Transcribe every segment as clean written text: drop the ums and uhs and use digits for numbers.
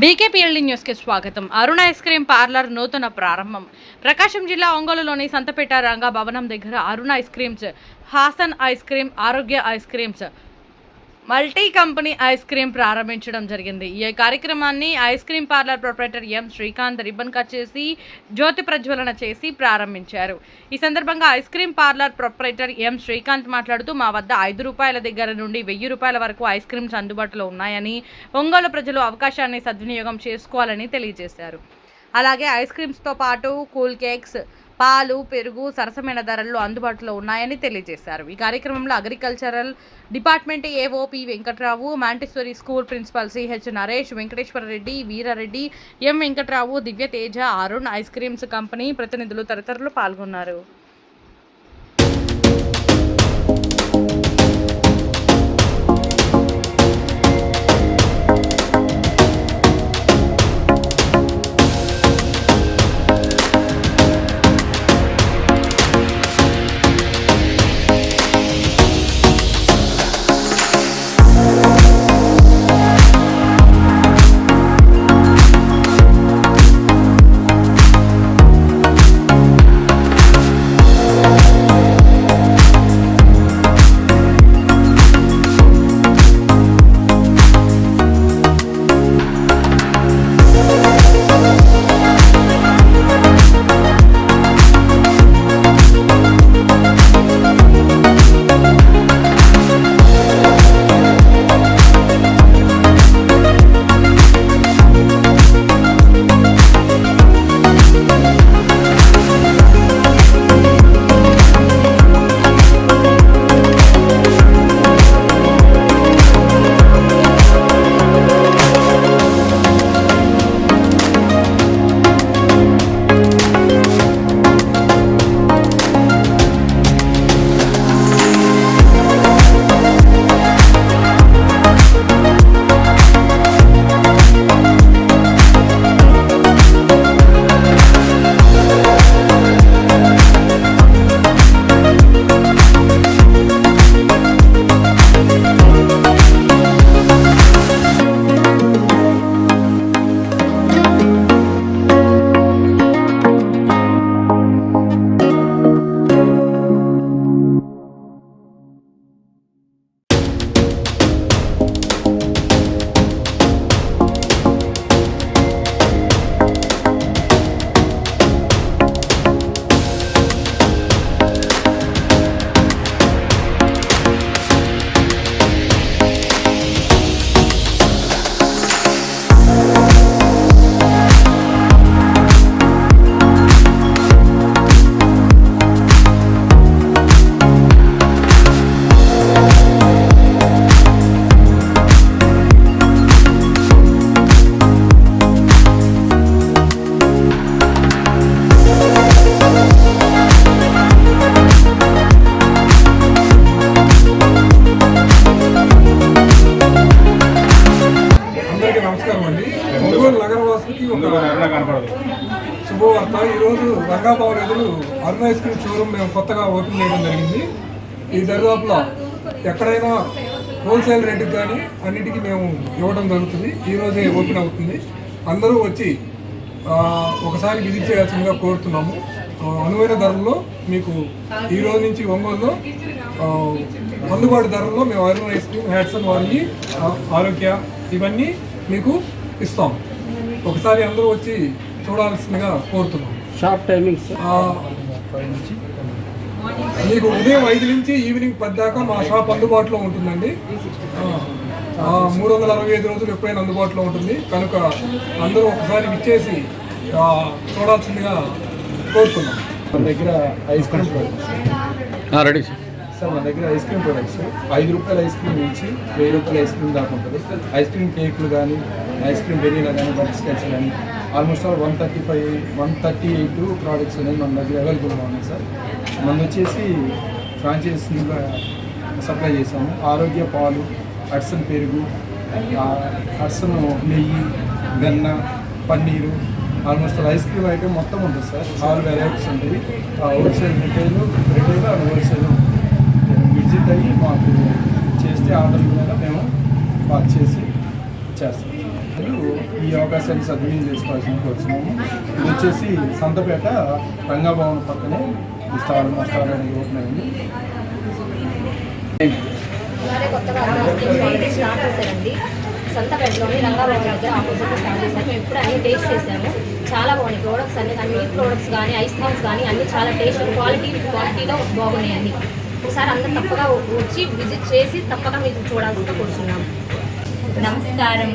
బీకేపీఎల్డీ న్యూస్కి స్వాగతం. అరుణ ice cream parlour నూతన ప్రారంభం. ప్రకాశం జిల్లా ఒంగోలులోని సంతపేట రంగా భవనం దగ్గర Aruna ice creams, Hasan ice cream, Arogya ice creams, multi company ice cream ప్రారంభించడం జరిగింది. ఈ కార్యక్రమాన్ని ice cream parlour proprietor M Srikanth ribbon cut చేసి జ్యోతి ప్రజ్వలన చేసి ప్రారంభించారు. ఈ సందర్భంగా ice cream parlour proprietor M Srikanth మాట్లాడుతూ, మా వద్ద ₹5 దగ్గర నుండి ₹1000 వరకు ఐస్ క్రీమ్స్ అందుబాటులో ఉన్నాయని, ఒంగోలు ప్రజలు అవకాశాన్ని సద్వినియోగం చేసుకోవాలని తెలియజేశారు. అలాగే ఐస్ క్రీమ్స్తో పాటు కూల్ కేక్స్, పాలు, పెరుగు సరసమైన ధరల్లో అందుబాటులో ఉన్నాయని తెలియజేశారు. ఈ కార్యక్రమంలో agricultural department AO P Venkatrao, Montessori school principal CH Naresh, Venkateswara Reddy, Veerareddy, M Venkatrao, Divyateja, Arun ice creams company ప్రతినిధులు తదితరులు పాల్గొన్నారు. నమస్కారం అండి. ఒంగోలు నగరవాసులకి ఒక శుభవార్త. ఈరోజు రంగాభవన్ ఎదురు అరుణ ఐస్ క్రీమ్ షోరూమ్ మేము కొత్తగా ఓపెన్ చేయడం జరిగింది. ఈ దరిదాపులో ఎక్కడైనా హోల్సేల్ రేటుకి కానీ అన్నిటికీ మేము ఇవ్వడం జరుగుతుంది. ఈరోజే ఓపెన్ అవుతుంది. అందరూ వచ్చి ఒకసారి విజిట్ చేయాల్సిందిగా కోరుతున్నాము. అనువైన ధరల్లో మీకు ఈరోజు నుంచి ఒంగోలులో అందుబాటు ధరల్లో మేము అరుణ ఐస్ క్రీమ్, హ్యాట్సన్ వారిని, ఆరోగ్య ఇవన్నీ మీకు ఇస్తాం. ఒకసారి అందరూ వచ్చి చూడాల్సిందిగా కోరుతున్నాం. షాప్ టైమింగ్స్ మీకు ఉదయం 5 నుంచి ఈవినింగ్ 10 దాకా మా షాప్ అందుబాటులో ఉంటుందండి. 365 రోజులు ఎప్పుడైనా అందుబాటులో ఉంటుంది. కనుక అందరూ ఒకసారి విచ్చేసి చూడాల్సిందిగా కోరుతున్నాం. మన దగ్గర ice cream products ready sir. మన దగ్గర ice cream products ₹5 ice cream నుంచి ₹1000 ఐస్ క్రీమ్ దాకా ఉంటుంది. ఐస్ క్రీమ్ కేకులు కానీ, ఐస్ క్రీమ్ వెనీలా కానీ, బటర్ స్కాచ్ కానీ ఆల్మోస్ట్ ఆల్ 138 ప్రోడక్ట్స్ అనేది మన దగ్గర అవైలబుల్గా ఉన్నాయి సార్. మనం వచ్చేసి ఫ్రాంచైజీగా సప్లై చేసాము. ఆరోగ్య పాలు, హట్సన్ పెరుగు, హట్సన్ నెయ్యి, వెన్న, paneer, almost ice cream item మొత్తం ఉంటుంది సార్. ఆల్ వెరైటీస్ ఉంటాయి. Wholesale retail and wholesale visit అయ్యి మాకు చేస్తే ఆర్డర్ మీద మేము పాక్ చేసి చేస్తాం. అందరూ ఈ అవకాశాన్ని సద్వినియోగం చేసుకోవాల్సింది కోరుతున్నాము. ఇది వచ్చేసి సంతపేట రంగభవన్ పక్కనే ఈ స్టాల్ అనేది ఓపెన్ అయింది. అలాగే కొత్తగా ఆల్రెడీ స్టార్ట్ చేశారండి. సంతపేటలోని రంగాభవన్ దగ్గర ఆపోజిట్ స్టార్ట్ చేశారు. మేము ఇప్పుడు అన్ని టేస్ట్ చేసాము. చాలా బాగున్నాయి ప్రోడక్ట్స్ అన్ని, కానీ మిల్క్ ప్రోడక్ట్స్ కానీ ఐస్ క్రీమ్స్ కానీ అన్ని చాలా టేస్ట్ క్వాలిటీలో బాగున్నాయి అన్ని. ఒకసారి అందరూ తప్పగా వచ్చి విజిట్ చేసి తప్పగా మీకు చూడాల్సిందిగా కూర్చున్నాము. నమస్కారం.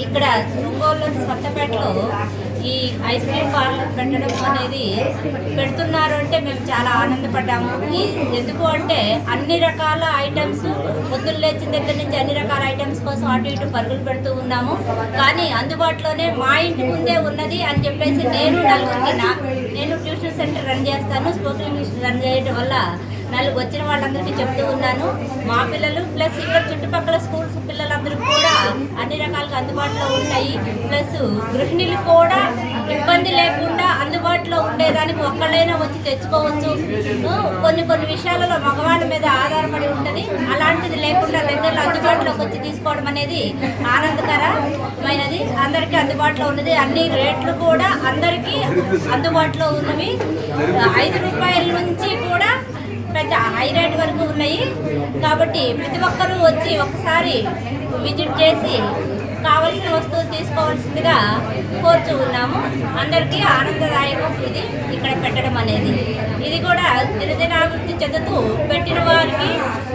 ఇక్కడ ఒంగోలులోని సత్తపేటలో ఈ ఐస్ క్రీమ్ పార్లర్ పెట్టడం అనేది పెడుతున్నారు అంటే మేము చాలా ఆనందపడ్డాము. ఎందుకు అంటే అన్ని రకాల ఐటమ్స్ పొద్దున్న లేచిన దగ్గర నుంచి అన్ని రకాల ఐటమ్స్ కోసం అటు ఇటు పరుగులు పెడుతూ ఉన్నాము. కానీ అందుబాటులోనే మా ఇంటి ముందే ఉన్నది అని చెప్పేసి నేను ట్యూషన్ సెంటర్ రన్ చేస్తాను. స్పోకెన్ ఇంగ్లీష్ రన్ చేయడం వల్ల వచ్చిన వాళ్ళందరికీ చెప్తూ ఉన్నాను. మా పిల్లలు ప్లస్ ఇక్కడ చుట్టుపక్కల స్కూల్స్ పిల్లలందరికీ కూడా అన్ని రకాలుగా అందుబాటులో ఉంటాయి. ప్లస్ గృహిణులు కూడా ఇబ్బంది లేకుండా అందుబాటులో ఉండేదానికి ఒక్కళ్ళైనా వచ్చి తెచ్చుకోవచ్చు. కొన్ని విషయాలలో మగవాళ్ళ మీద ఆధారపడి ఉంటుంది. అలాంటిది లేకుండా దగ్గరలో అందుబాటులోకి వచ్చి తీసుకోవడం అనేది ఆనందకరమైనది. అందరికీ అందుబాటులో ఉన్నది. అన్ని రేట్లు కూడా అందరికీ అందుబాటులో ఉన్నవి. 5 రూపాయల నుంచి కూడా పెద్ద హై రేట్ వరకు ఉన్నాయి. కాబట్టి ప్రతి ఒక్కరూ వచ్చి ఒకసారి విజిట్ చేసి కావలసిన వస్తువులు తీసుకోవాల్సిందిగా కోరుతూ ఉన్నాము. అందరికీ ఆనందదాయకం ఇది ఇక్కడ పెట్టడం అనేది. ఇది కూడా దినదినాభివృద్ధి చెందుతూ పెట్టిన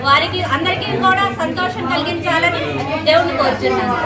వారికి అందరికీ కూడా సంతోషం కలిగించాలని దేవుని కోరుచున్నాను.